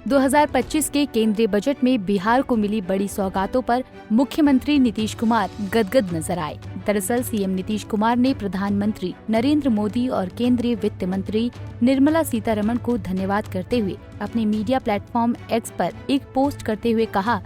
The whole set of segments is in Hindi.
2025 के केंद्रीय बजट में बिहार को मिली बड़ी सौगातों पर मुख्यमंत्री नीतीश कुमार गदगद नजर आए। दरअसल सीएम नीतीश कुमार ने प्रधानमंत्री नरेंद्र मोदी और केंद्रीय वित्त मंत्री निर्मला सीतारमण को धन्यवाद करते हुए अपने मीडिया प्लेटफॉर्म एक्स पर एक पोस्ट करते हुए कहा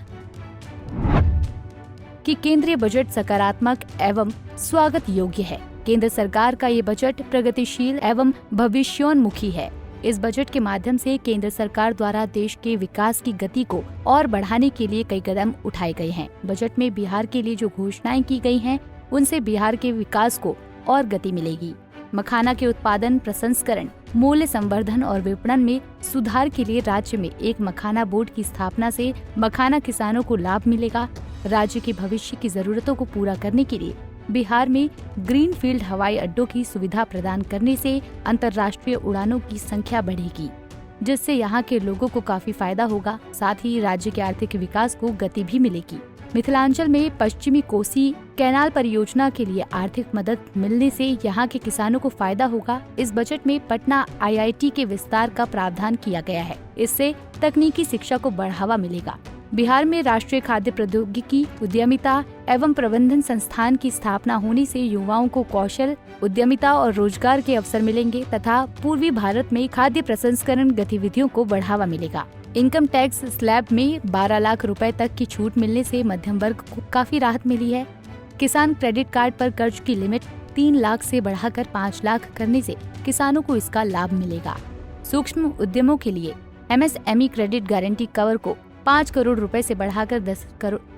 कि केंद्रीय बजट सकारात्मक एवं स्वागत योग्य है। केंद्र सरकार का ये बजट प्रगतिशील एवं भविष्योन्मुखी है। इस बजट के माध्यम से केंद्र सरकार द्वारा देश के विकास की गति को और बढ़ाने के लिए कई कदम उठाए गए हैं। बजट में बिहार के लिए जो घोषणाएं की गई हैं, उनसे बिहार के विकास को और गति मिलेगी। मखाना के उत्पादन, प्रसंस्करण, मूल्य संवर्धन और विपणन में सुधार के लिए राज्य में एक मखाना बोर्ड की स्थापना से मखाना किसानों को लाभ मिलेगा। राज्य के भविष्य की जरूरतों को पूरा करने के लिए बिहार में ग्रीनफील्ड हवाई अड्डों की सुविधा प्रदान करने से अंतर्राष्ट्रीय उड़ानों की संख्या बढ़ेगी, जिससे यहाँ के लोगों को काफी फायदा होगा। साथ ही राज्य के आर्थिक विकास को गति भी मिलेगी। मिथिलांचल में पश्चिमी कोसी कैनाल परियोजना के लिए आर्थिक मदद मिलने से यहाँ के किसानों को फायदा होगा। इस बजट में पटना IIT के विस्तार का प्रावधान किया गया है। इससे तकनीकी शिक्षा को बढ़ावा मिलेगा। बिहार में राष्ट्रीय खाद्य प्रौद्योगिकी उद्यमिता एवं प्रबंधन संस्थान की स्थापना होने से युवाओं को कौशल, उद्यमिता और रोजगार के अवसर मिलेंगे तथा पूर्वी भारत में खाद्य प्रसंस्करण गतिविधियों को बढ़ावा मिलेगा। इनकम टैक्स स्लैब में 12 लाख रुपए तक की छूट मिलने से मध्यम वर्ग को काफी राहत मिली है। किसान क्रेडिट कार्ड पर कर्ज की लिमिट 3 लाख से बढ़ाकर 5 लाख करने से किसानों को इसका लाभ मिलेगा। सूक्ष्म उद्यमों के लिए MSME क्रेडिट गारंटी कवर को 5 करोड़ रुपए से बढ़ाकर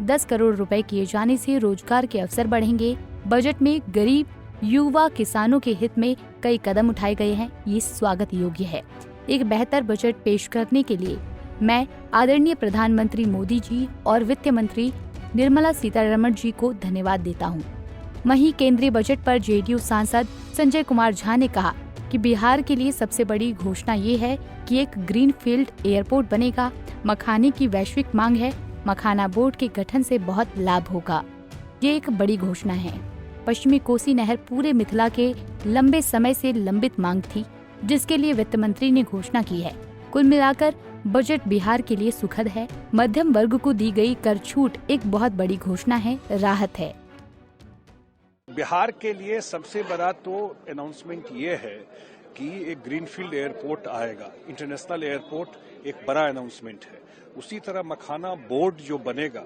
10 करोड़ रुपए किए जाने से रोजगार के अवसर बढ़ेंगे। बजट में गरीब युवा किसानों के हित में कई कदम उठाए गए हैं। ये स्वागत योग्य है। एक बेहतर बजट पेश करने के लिए मैं आदरणीय प्रधानमंत्री मोदी जी और वित्त मंत्री निर्मला सीतारमण जी को धन्यवाद देता हूँ। वहीं केंद्रीय बजट पर JDU सांसद संजय कुमार झा ने कहा कि बिहार के लिए सबसे बड़ी घोषणा ये है कि एक ग्रीनफील्ड एयरपोर्ट बनेगा। मखाने की वैश्विक मांग है। मखाना बोर्ड के गठन से बहुत लाभ होगा। ये एक बड़ी घोषणा है। पश्चिमी कोसी नहर पूरे मिथिला के लंबे समय से लंबित मांग थी, जिसके लिए वित्त मंत्री ने घोषणा की है। कुल मिलाकर बजट बिहार के लिए सुखद है। मध्यम वर्ग को दी गई कर छूट एक बहुत बड़ी घोषणा है, राहत है। बिहार के लिए सबसे बड़ा तो अनाउंसमेंट ये है कि एक ग्रीनफील्ड एयरपोर्ट आएगा। इंटरनेशनल एयरपोर्ट एक बड़ा अनाउंसमेंट है। उसी तरह मखाना बोर्ड जो बनेगा,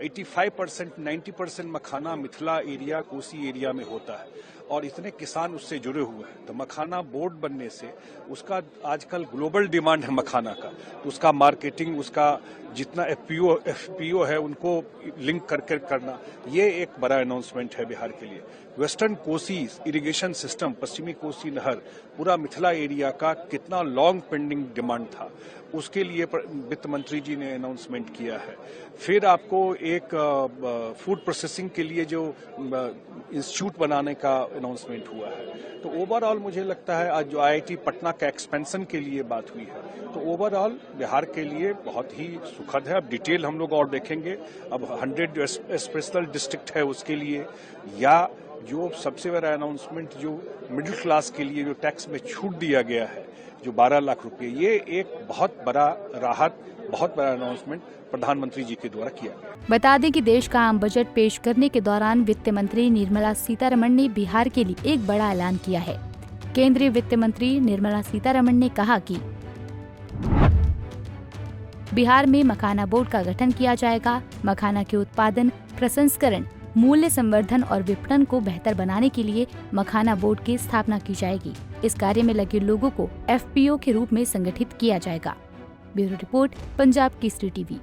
85% 90% मखाना मिथिला एरिया, कोसी एरिया में होता है और इतने किसान उससे जुड़े हुए हैं। तो मखाना बोर्ड बनने से उसका आजकल ग्लोबल डिमांड है मखाना का, तो उसका मार्केटिंग, उसका जितना FPO है उनको लिंक करके करना, ये एक बड़ा अनाउंसमेंट है बिहार के लिए। वेस्टर्न कोसी इरिगेशन सिस्टम, पश्चिमी कोसी नहर, पूरा मिथिला एरिया का कितना लॉन्ग पेंडिंग डिमांड था, उसके लिए वित्त मंत्री जी ने अनाउंसमेंट किया है। फिर आपको एक फूड प्रोसेसिंग के लिए जो इंस्टीट्यूट बनाने का अनाउंसमेंट हुआ है। तो ओवरऑल मुझे लगता है आज जो IIT पटना का एक्सपेंशन के लिए बात हुई है, तो ओवरऑल बिहार के लिए बहुत ही सुखद है। अब डिटेल हम लोग और देखेंगे। अब 100 स्पेशल डिस्ट्रिक्ट है उसके लिए, या जो सबसे बड़ा अनाउंसमेंट जो मिडिल क्लास के लिए जो टैक्स में छूट दिया गया है, जो 12 लाख रुपए, ये एक बहुत बड़ा राहत, बहुत बड़ा अनाउंसमेंट प्रधानमंत्री जी के द्वारा किया गया। बता दें कि देश का आम बजट पेश करने के दौरान वित्त मंत्री निर्मला सीतारमण ने बिहार के लिए एक बड़ा ऐलान किया है। केंद्रीय वित्त मंत्री निर्मला सीतारमण ने कहा कि बिहार में मखाना बोर्ड का गठन किया जाएगा। मखाना के उत्पादन, प्रसंस्करण, मूल्य संवर्धन और विपणन को बेहतर बनाने के लिए मखाना बोर्ड की स्थापना की जाएगी। इस कार्य में लगे लोगों को FPO के रूप में संगठित किया जाएगा। Bureau report, Punjab Kesari TV।